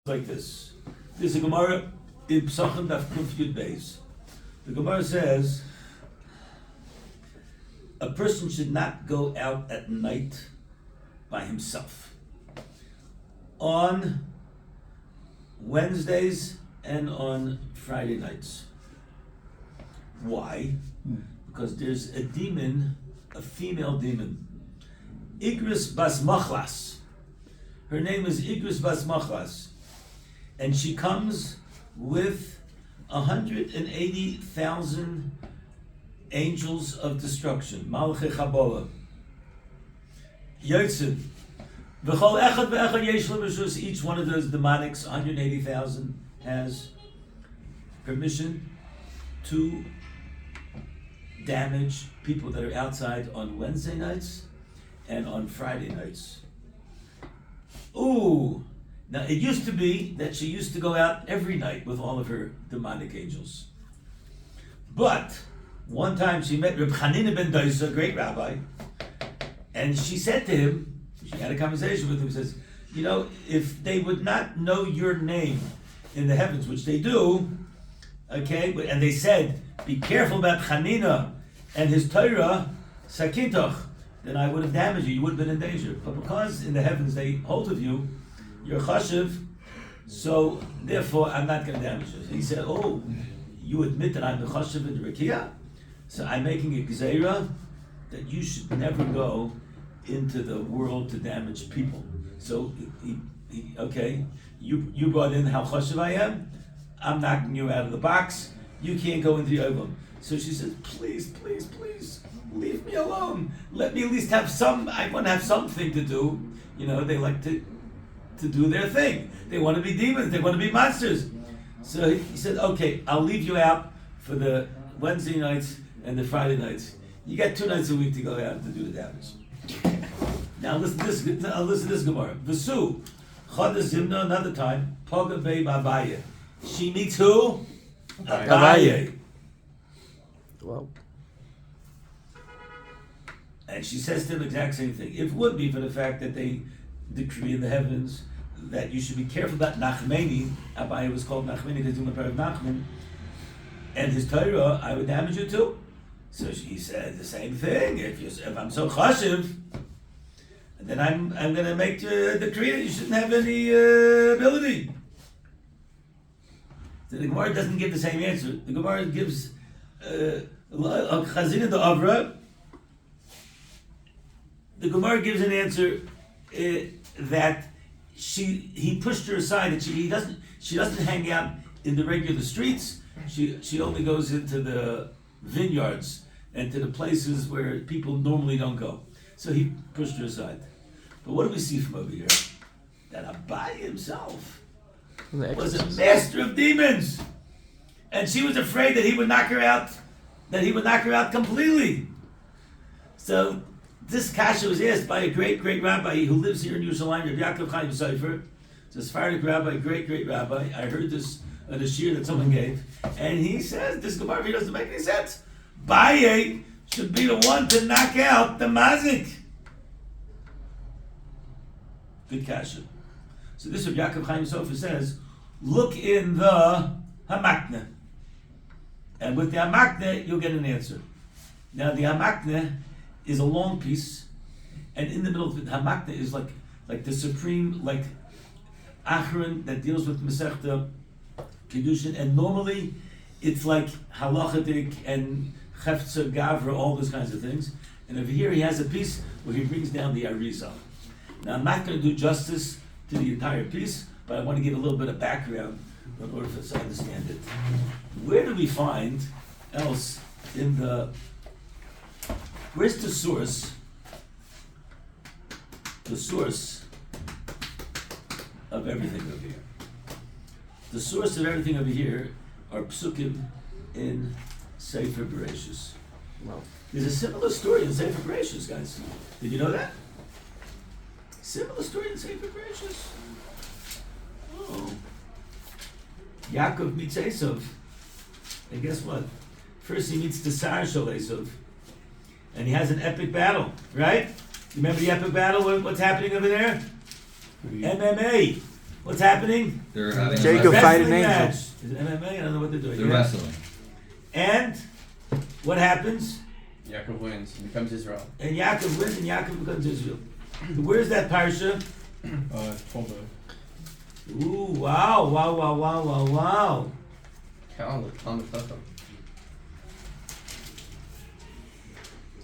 like this. There's a guemarah in Pesachim Daf Kuf Yud Beis. The guemarah says a person should not go out at night by himself on Wednesdays and on Friday nights. Why? Because there's a demon, a female demon, Igris Bas Machlas. Her name is Igris Bas Machlas, and she comes with 180,000 angels of destruction, Malachei Chabola. Yotzim. V'chol echad ve'echad yesh lo b'shus. Each one of those demonics, 180,000, has permission to damage people that are outside on Wednesday nights and on Friday nights. Ooh! Now it used to be that she used to go out every night with all of her demonic angels. But one time she met Reb Chanina ben Doisa, a great rabbi, and she said to him, she had a conversation with him, says, you know, if they would not know your name in the heavens, which they do, okay, and they said, be careful about Chanina and his Torah, Sakintach, then I would have damaged you, you would have been in danger. But because in the heavens they hold of you, you're chashiv, so therefore I'm not going to damage you. He said, oh, you admit that I'm the chashiv in the Rekiah? So I'm making a gzeira that you should never go into the world to damage people. So, okay, you brought in how chashiv I am, I'm knocking you out of the box, you can't go into the Ovam. So she said, please, leave me alone. Let me at least have I want to have something to do. You know, they like to do their thing. They want to be demons, they want to be monsters. So he said, okay, I'll leave you out for the Wednesday nights and the Friday nights. You got 2 nights a week to go out to do the damage. Now listen to this Gemara. V'su, Chodesh Zimna, another time, Poga Bei Abaye. She meets who? Abaye. Well. And she says to him the exact same thing. If it would be for the fact that they decree in the heavens that you should be careful about Nachmani, Abaye was called Nachmani because he's doing the prayer of Nachman, and his Torah, I would damage you too. So he said the same thing. If I'm so chashiv, then I'm going to make the decree that you shouldn't have any ability. So the Gemara doesn't give the same answer. The Gemara gives Chazina de Avra. The Gemara gives an answer that he pushed her aside, and she doesn't hang out in the regular streets. She only goes into the vineyards and to the places where people normally don't go. So he pushed her aside. But what do we see from over here? That Abaye himself was a master of demons, and she was afraid that he would knock her out. That he would knock her out completely. So this kasha was asked by a great rabbi who lives here in Yerushalayim, Rabbi Yaakov Chaim Sefer. It's a Sephardic rabbi, great rabbi. I heard this at a shiur that someone gave, and he says this Gemara doesn't make any sense. Abaye should be the one to knock out the mazik. Good kasha. So this Rabbi Yaakov Chaim Sefer says, look in the hamakna, and with the hamakna you'll get an answer. Now the hamakna is a long piece, and in the middle of the hamakna is like the supreme achron that deals with Masechta Kiddushin, and normally it's like halachadik and chefza gavra, all those kinds of things. And over here he has a piece where he brings down the Arizal. Now I'm not going to do justice to the entire piece, but I want to give a little bit of background in order for us to understand it. Where do we find else in where's the source? The source of everything over here. The source of everything over here are psukim in Sefer Bereshis. Well, there's a similar story in Sefer Bereshis, guys. Did you know that? Similar story in Sefer Bereshis. Oh. Yaakov meets Esav. And guess what? First he meets the Tsar Shel Esav. And he has an epic battle, right? You remember the epic battle? What's happening over there? MMA. What's happening? They're having Jacob a fighting Wrestling angel. match. Is it MMA? I don't know what they're doing. They're wrestling. And what happens? Yaakov wins and becomes Israel. And Yaakov wins, and Yaakov becomes Israel. Where's that parsha? 12. Ooh, wow. Talmud Kiddushin.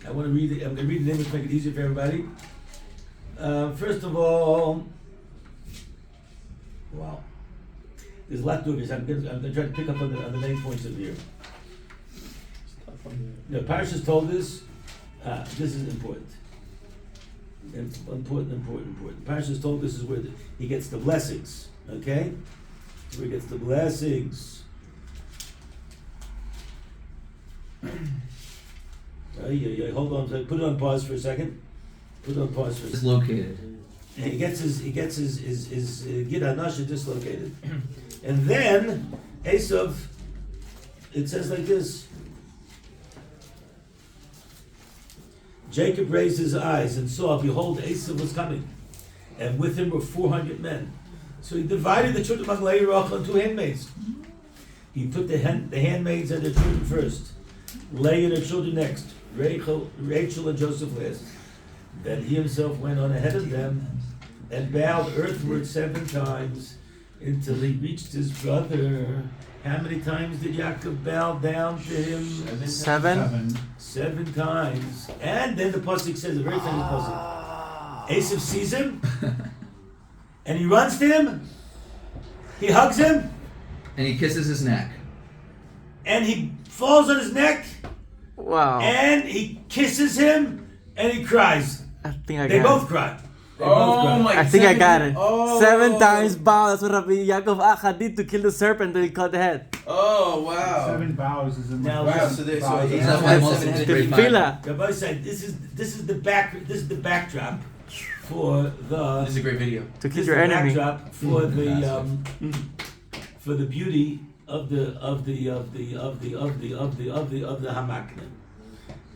I want to read it. I'm going to read the name to make it easier for everybody. First of all, wow. There's a lot to this. I'm going to try to pick up on the main points of here. The Parshas told us, this is important. Important. Parshas told us is where he gets the blessings. Okay? Where he gets the blessings. Hold on. Put it on pause for a second. It's located. And he gets his Gid Hanasha dislocated. And then Esav, it says like this. Jacob raised his eyes and saw, behold, Esav was coming, and with him were 400 men. So he divided the children among Leah, Rachel, and 2 handmaids. He put the handmaids and their children first, Leah and her children next, Rachel and Joseph last. Then he himself went on ahead of them and bowed earthward 7 times until he reached his brother. How many times did Yaakov bow down to him? 7. 7 times. And then the pasuk says, the very famous pasuk, Esav sees him, and he runs to him, he hugs him, And he kisses his neck. and he falls on his neck, Wow. and he kisses him, and he cries. I think I They got both it. cry. I think I got it. 7 times bow. That's what Rabbi Yaakov Acha did to kill the serpent and he cut the head. Oh wow! 7 bows is in Now, Wow. listen. So they Bows. he That's has why 7 Muslims heads. did The fila. Rabbi said, this is the backdrop for the This is a great video. To this kill is your the enemy. backdrop for the beauty of the hamakna.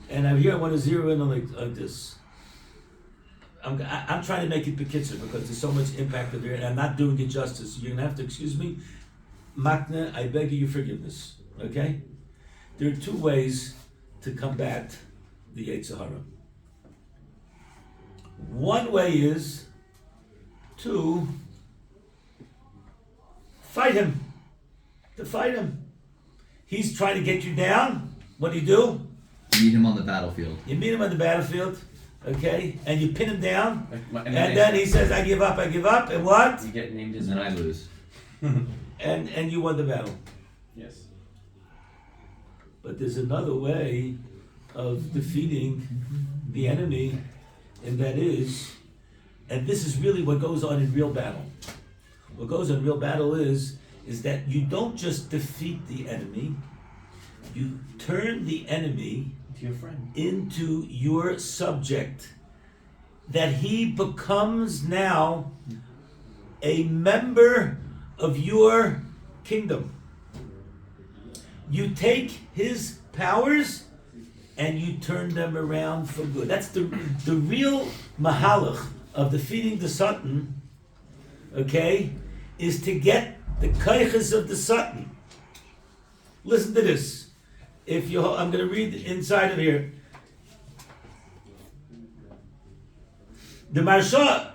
And here I want to zero in on like this. I'm trying to make it bekitzer because there's so much impact there, and I'm not doing it justice. You're gonna have to excuse me. Makna, I beg you forgiveness. Okay? There are 2 ways to combat the Yetzer Hara. One way is to fight him. He's trying to get you down. What do? Meet him on the battlefield. You meet him on the battlefield, okay, and you pin him down, And and then he says, I give up, and what? You get named And as then I lose. And you won the battle. Yes. But there's another way of defeating the enemy, and that is, and this is really what goes on in real battle. What goes on in real battle is that you don't just defeat the enemy, you turn the enemy To your friend. into your subject, that he becomes now a member of your kingdom. You take his powers and you turn them around for good. That's the real mahalach of defeating the Satan, okay, is to get the kaiches of the Satan. Listen to this. I'm going to read inside of here. The Marsha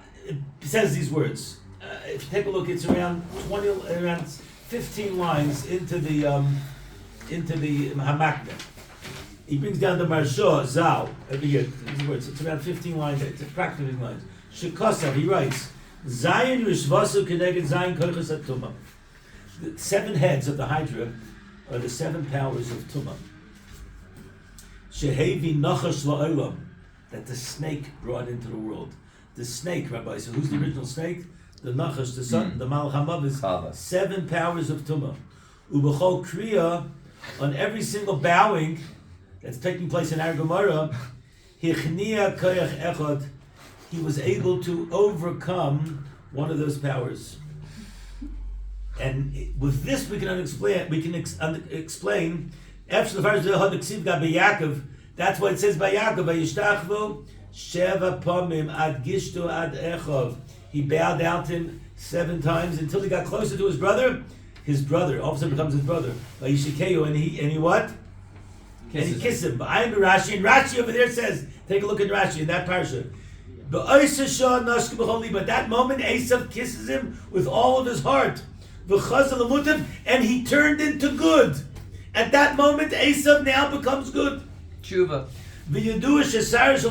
says these words. If you take a look, it's around 15 lines into the Hamakna. He brings down the Marsha Zal every year. These words. It's around 15 lines. It's practically 15 lines. Shekosav. He writes, Zayin Rishvasu Keneged Zayin Koichas Atuma. The 7 heads of the Hydra are the 7 powers of Tumah. Shehevi Nachash La'olam, that the snake brought into the world. The snake, Rabbi, so who's the original snake? The Nachash, the Satan, the Malach HaMav is 7 powers of Tumah. Ubechol Kriya, on every single bowing that's taking place in our guemarah, Hichnia Koyach Echad, he was able to overcome one of those powers. And with this, we can explain. After the first Yaakov, that's what it says by Yaakov. Vayishtachvu sheva pamim ad gishtu ad echov. He bowed down to him 7 times until he got closer to his brother. His brother all of a sudden becomes his brother. Vayishikehu, and he what? And he kissed him. I am Rashi, and Rashi over there says, take a look at Rashi in that parsha. But that moment, Esav kisses him with all of his heart. And he turned into good. At that moment, Esav now becomes good. Tshuva. We know the Sar Shel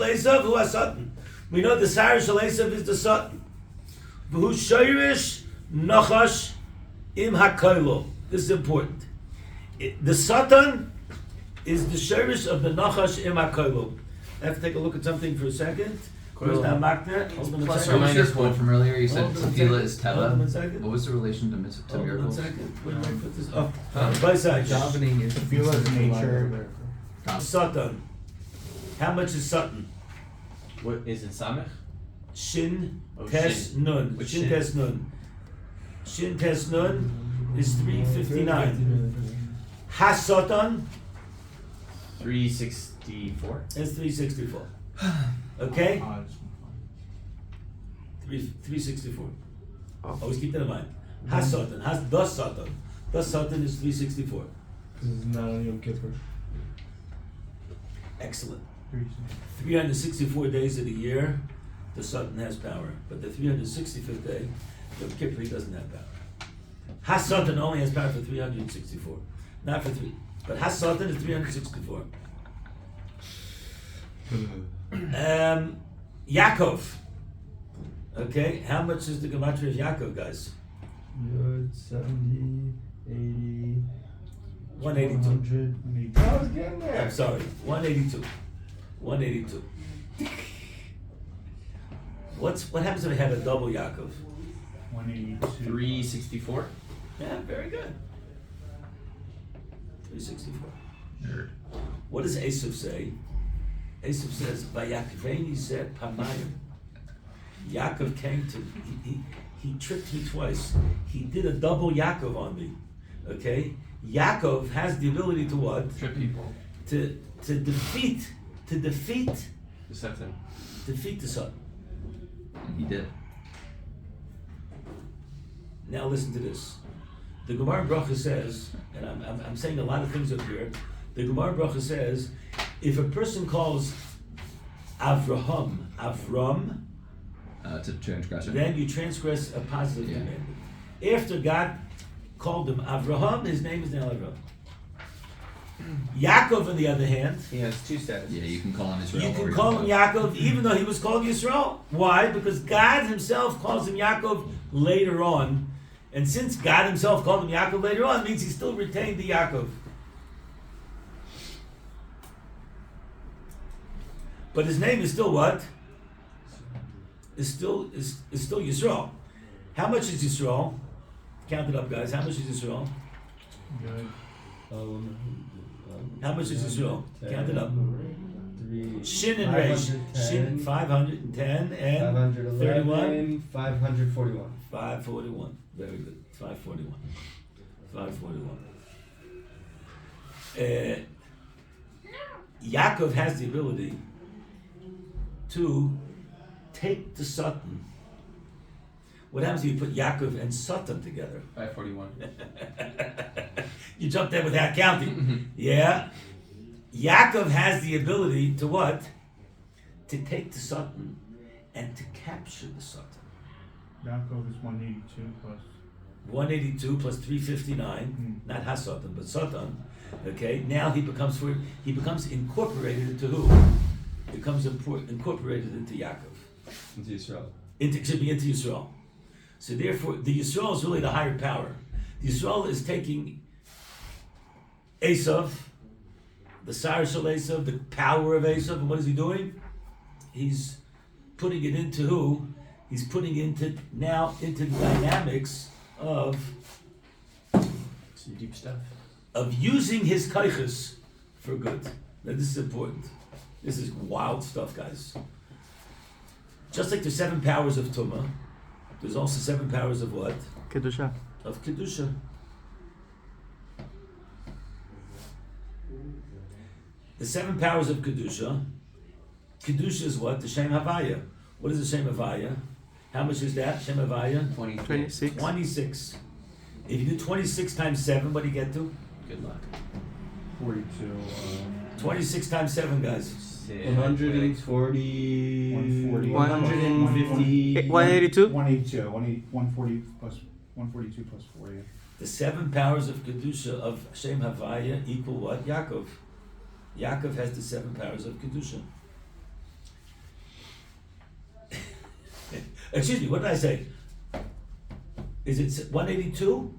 Esav is the Satan. V'hu shoyrish nachash im hakoilo. This is important. The Satan is the shirish of the nachash im hakoilo. I have to take a look at something for a second. Where's that makna? Hold on a Plus or second. minus one from earlier, you said tefillah is Hold on a teva. second. What was the relation to Hold on a miracles? second. Where did I put this? Oh, by side. Davening is Tefillah is nature. Satan. How much is Satan? What is it? Samech? Shin Oh, tes shin. nun. Which Shin shin? tes nun. Shin tes nun is 359. Ha-Satan 364. is 364. Okay? 364. Always keep that in mind. Ha-Satan. The Satan. The Satan is 364. This is not on Yom Kippur. Excellent. 364 days of the year, the Satan has power. But the 365th day, the Kippur doesn't have power. Ha-Satan only has power for 364. Not for 3. But Ha-Satan is 364. Yaakov. Okay, how much is the gematria of Yaakov, guys? Yud, 70, 80, 182. 100. I was getting there. I'm sorry, 182. 182. What happens if I have a double Yaakov? 182. 364. Yeah, very good. 364. Nerd. What does Esav say? Esav says, "Vayakveni zeh pamayim." Yaakov came to he tricked me twice. He did a double Yaakov on me. Okay, Yaakov has the ability to what? Trip people. To defeat The Satan. the Son. And he did. Now listen to this. The Gemara Bracha says, and I'm saying a lot of things up here. The Gemara Bracha says, if a person calls Avram, To transgression. then you transgress a positive Yeah. commandment. After God called him Avraham, his name is now Avram. Yaakov, on the other hand, He has 2 statuses. Yeah, you can call him Israel. you or can you call him Yaakov even though he was called Yisrael. Why? Because God himself calls him Yaakov later on. And since God himself called him Yaakov later on, it means he still retained the Yaakov. But his name is still what? Is still Yisrael. How much is Yisrael? Count it up, guys. How much is Yisrael? How much is Yisrael? Count it up. Shin and Resh. Shin 510 and 31. 541. 541. Very good. 541. 541. Yaakov has the ability to take the Satan. What happens if you put Yaakov and Satan together? 541. You jumped there without counting. Yeah. Yaakov has the ability to what? To take the Satan and to capture the Satan. Yaakov is 182 plus. 182 plus 359, not Hasatan, but Satan. Okay, now he becomes incorporated into who? Becomes incorporated into Yaakov. Into Israel. Into Yisrael. So therefore, the Yisrael is really the higher power. The Yisrael is taking Esav, the Sar Shel Esav, the power of Esav, and what is he doing? He's putting it into who? He's putting it into the dynamics of Some deep stuff. using his kaiches for good. Now this is important. This is wild stuff, guys. Just like there's 7 powers of Tumah, there's also 7 powers of what? Kedusha. Of Kedusha. The 7 powers of Kedusha. Kedusha is what? The Shem Havaya. What is the Shem Havaya? How much is that? Shem Havaya? 26. 26. If you do 26 times 7, what do you get to? Good luck. 42. 26 times 7, guys. 140. 140. 150. 182? 140 plus 142 plus 40. The 7 powers of Kedusha of Shem Havaya equal what? Yaakov. Yaakov has the 7 powers of Kedusha. Excuse me, what did I say? Is it 182?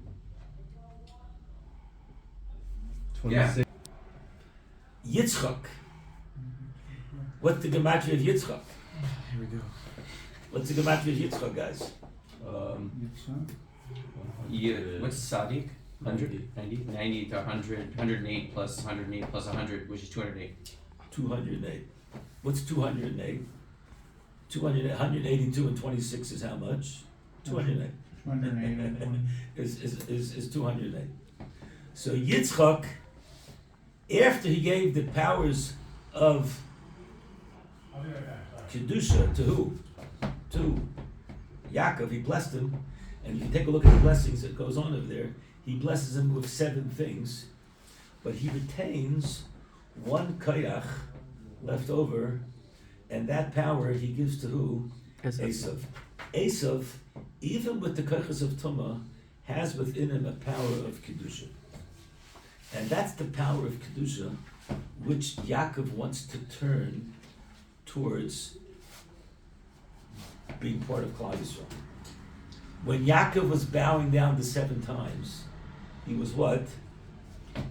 26. Yitzchak. What's the gematria of Yitzchak? Here we go. What's the gematria of Yitzchak, guys? What's Sadiq? 100? 90? 90 to 100. 108 plus 108 plus 100, which is 208. 208. What's 208? 182 and 26 is how much? 208. 208. is 208. So Yitzchak, after he gave the powers of Kedusha to who? To Yaakov, he blessed him. And if you take a look at the blessings that goes on over there, he blesses him with 7 things, but he retains 1 koyach left over, and that power he gives to who? Esav. Esav, even with the koyachas of Tumah, has within him a power of Kedusha. And that's the power of Kedusha, which Yaakov wants to turn towards being part of Klal Yisrael. When Yaakov was bowing down the 7 times, he was what?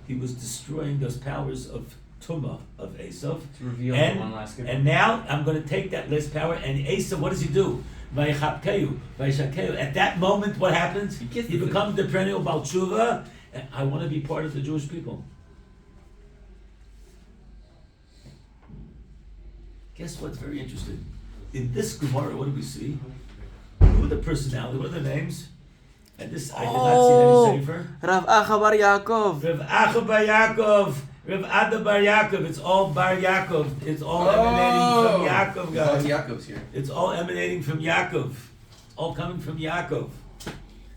He was destroying those powers of Tumah, of Esav. To reveal And- one last good And now I'm going to take that last power, and Esav, what does he do? Vayichabkehu, vayishakehu. At that moment, what happens? He He becomes the perennial Baal Tshuva, and I want to be part of the Jewish people. Guess what's very interesting? In this guemarah, what do we see? Who are the personality? What are the names? And this, I did not see any sefer. Rav Acha bar Yaakov. Rav Acha bar Yaakov, Rav Ada bar Yaakov. It's all bar Yaakov. It's all emanating from Yaakov, guys. Yaakov's here. It's all emanating from Yaakov. All coming from Yaakov.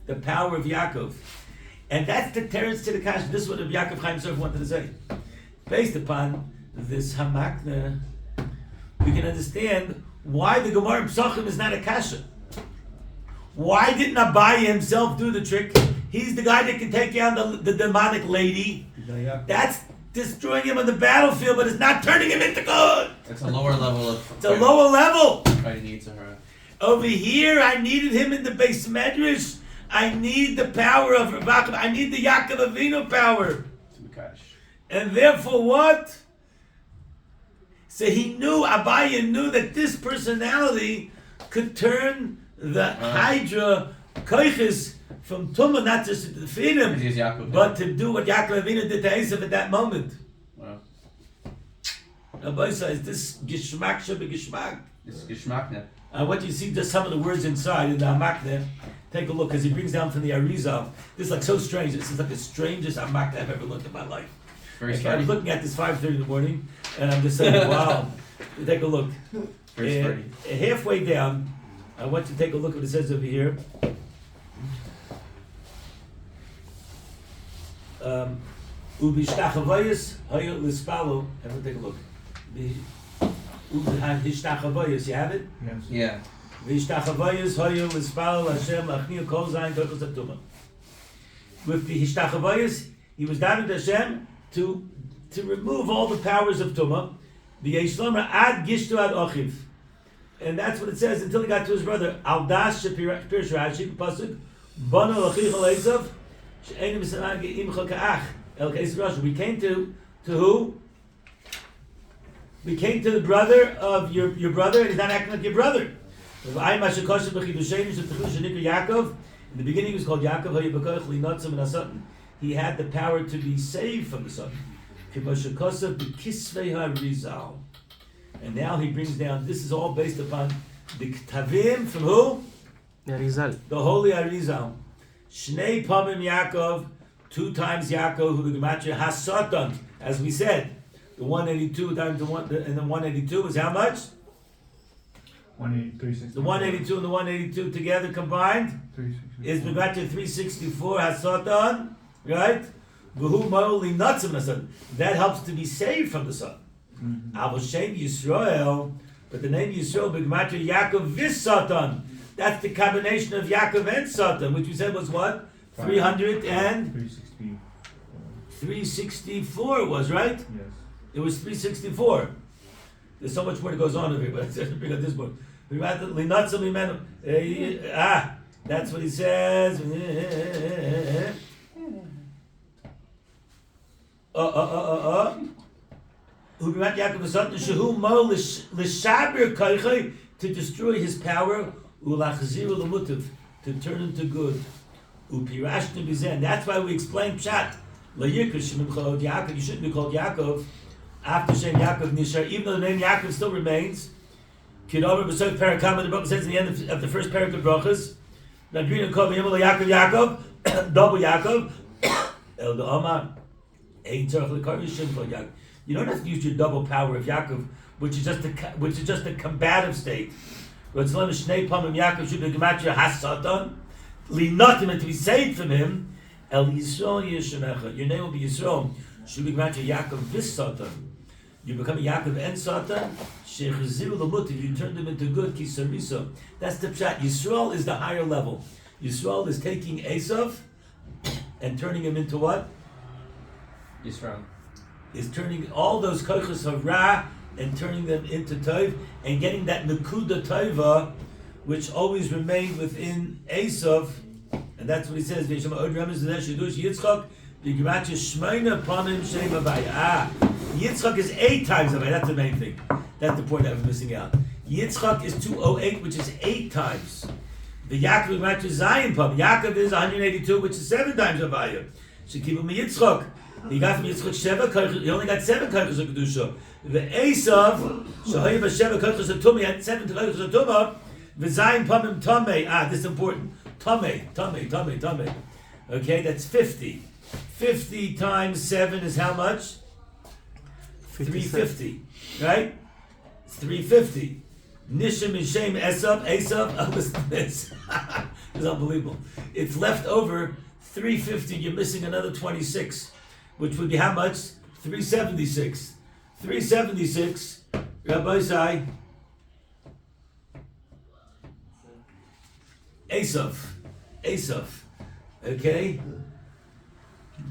The power of Yaakov. And that's the teretz to the kasha. This is what Rabbi Yaakov Chaim Sofer wanted to say. Based upon this hamakna, we can understand why the Gemara Psachim is not a kasha. Why didn't Abaye himself do the trick? He's the guy that can take down the demonic lady. That's destroying him on the battlefield, but it's not turning him into good. It's a lower level of. It's a lower level. Fighting Yitzhara. Over here, I needed him in the base medrash. I need the power of Rabbi. I need the Yaakov Avinu power. To Makash. And therefore what? So he knew, Abaye knew that this personality could turn the Hydra Koiches from Tumah, not just to defeat him, Because he's Yaakov. but to do what Yaakov Avinu did to Esav at that moment. Wow. Abaye says, this Gishmak should be Gishmak. This is Gishmakna. I want you to see just some of the words inside in the Hamakneh. Take a look, because he brings down from the Arizal. This is like so strange. This is like the strangest Hamakneh I've ever looked in my life. Very Okay, I sturdy. was looking at this 5:30 in the morning, and I'm just saying, wow. Take a look. Very sturdy. Halfway down, I want you to take a look at what it says over here. Ubishtachavayis hayo lispalo. Everyone take a look. Ubishtachavayis, you have it? Yes. Yeah. Vishtachavayis hayo lispalo Hashem lachniya kol zayin kochos atuma. With the hishtachavayis, he was down to Hashem to remove all the powers of Tumah. The Yeshlomer ad gishtu ad ochiv. And that's what it says until he got to his brother. Al das shepirish Rashi pasuk bana lachicha leisav she'enim misanag imcha ka'ach el keis Rashi. We came to who? We came to the brother of your brother, and he's not acting like your brother. In the beginning, he was called Yaakov. He had the power to be saved from the sun. And now he brings down, this is all based upon the Ktavim from who? Arizal. The holy Arizal. Shnei Pamim Yaakov, 2 times Yaakov, who the gematria Hasatan, as we said. The 182 down to 1, and the 182 was how much? 360. The 182 and the 182 together combined 360. is Begatya 364 Hasatan, right? V'hu ma'oli natzim hasan. That helps to be saved from the sun. Avu Shem Yisrael, but the name Yisrael Begatya Yaakov vis Satan. That's the combination of Yaakov and Satan, which we said was what? 364 was, right? Yes. It was 364. There's so much more that goes on over here, but let's bring up this one. That's what he says. To destroy his power, to turn into good. And that's why we explained Pshat. You shouldn't be called Yaakov after Shem Yaakov Nishar, even though the name Yaakov still remains. The book says in the end of the first parak of Brachas, Yaakov, double Yaakov, El Omar. You don't have to use your double power of Yaakov, which is just a combative state. And to be saved from him, El Yisrael Yishonecha. Your name will be Yisrael. Should be Yaakov vis Satan. You become a Yaakov and Satan. Shechiziru l'mutiv. You turn them into good. Kisarisa. That's the pshat. Yisrael is the higher level. Yisrael is taking Esav and turning him into what? Yisrael. Is turning all those koiches of Ra and turning them into Tov and getting that Nakuda Tova, which always remained within Esav. And that's what he says. Yitzchak is 8 times Avaya. That's the main thing. That's the point I was missing out. Yitzchak is 208, which is 8 times. The Yaakov matches Zion Pam. Yaakov is 182, which is 7 times Avaya. So keep him Yitzchak. He got from Yitzchak 7 koiches. He only got 7 koiches of Kedusha. The Esav, Shahayiv Hashem koiches of Tumah, he had 7 koiches of Tumah. The Zion Pamim Tameh. This is important. Tameh. Okay, that's 50. 50 times 7 is how much? 350. Right? It's 350. Nishim Mishem Esav. Listen to this. It's unbelievable. It's left over 350. You're missing another 26, which would be how much? 376. 376. Rabbi Sai. Esav. Okay?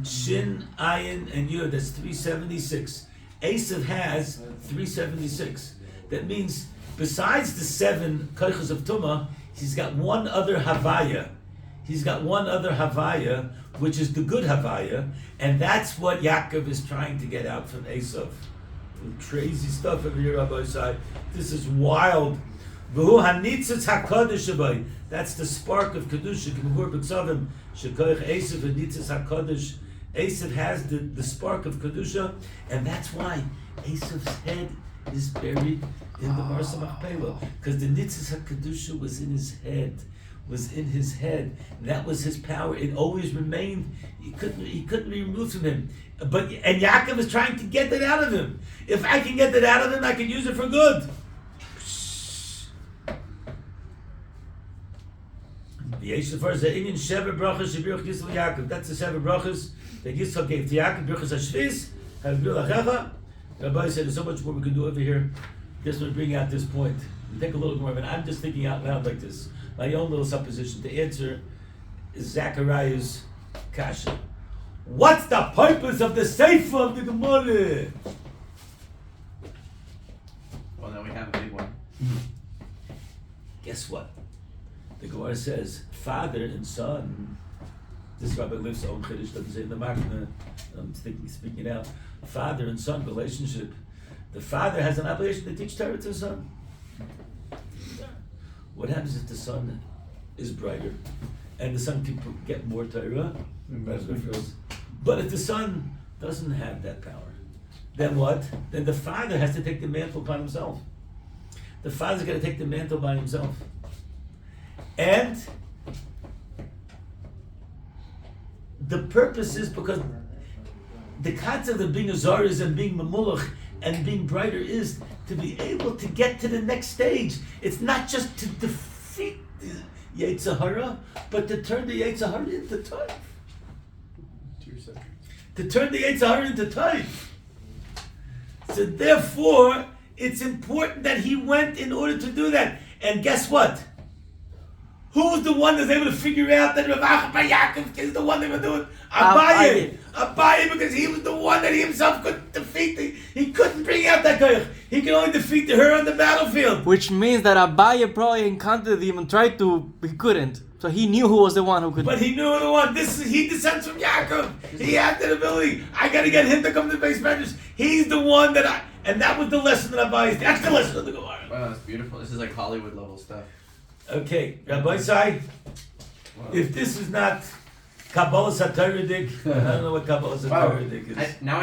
Shin, Ayin, and Yud, that's 376. Esav has 376. That means, besides the 7 koiches of Tumah, he's got one other Havaya. Which is the good Havaya, and that's what Yaakov is trying to get out from Esav. Crazy stuff over here, Rabbi Sai. This is wild. That's the spark of Kedusha. Esav has the spark of Kedusha, and that's why Esav's head is buried in the Marsa Machpelah, because the Nitzis HaKedusha was in his head. That was his power. It always remained. He couldn't be removed from him. And Yaakov is trying to get that out of him. If I can get that out of him, I can use it for good. That's the 7 brachas that Yitzchak gave to Yaakov. Brachas Hashvis, Havbil Achacha. Rabbi said there's so much more we can do over here. This would bring out this point. We take a little more of it. I'm just thinking out loud like this. My own little supposition. The answer is Zachariah's kasha. What's the purpose of the Sefer of the Gemara? Well, now we have a big one. Guess what? The Gemara says, father and son. This Rabbi Liff's own Kiddush doesn't say in the Makna. I'm speaking it out. Father and son relationship. The father has an obligation to teach Torah to the son. What happens if the son is brighter and the son can get more Torah? But if the son doesn't have that power, then what? Then the father has to take the mantle upon himself. The father's got to take the mantle by himself. And the purpose is because the concept of being a Zariz and being Mamulach and being brighter is to be able to get to the next stage. It's not just to defeat the Yetzer Hara, but to turn the Yetzer Hara into Tov. To turn the Yetzer Hara into Tov. So therefore, it's important that he went in order to do that. And guess what? Who was the one that's able to figure out that Rabbi Acha Yaakov is the one they were doing? Abaye. Abaye, because he was the one that he himself couldn't defeat. He couldn't bring out that koyach. He could only defeat her on the battlefield. Which means that Abaye probably encountered him and tried to, he couldn't. So he knew who was the one who could. But he knew the one. He descends from Yaakov. He had that ability. I got to get him to come to the base measures. He's the one that and that was the lesson that Abaye. That's the lesson of the guemarah. Wow, that's beautiful. This is like Hollywood level stuff. Okay, Rabbi Sai, if this is not Kabbalist Rabbi, I don't know what Kabbalist Rabbi is. Now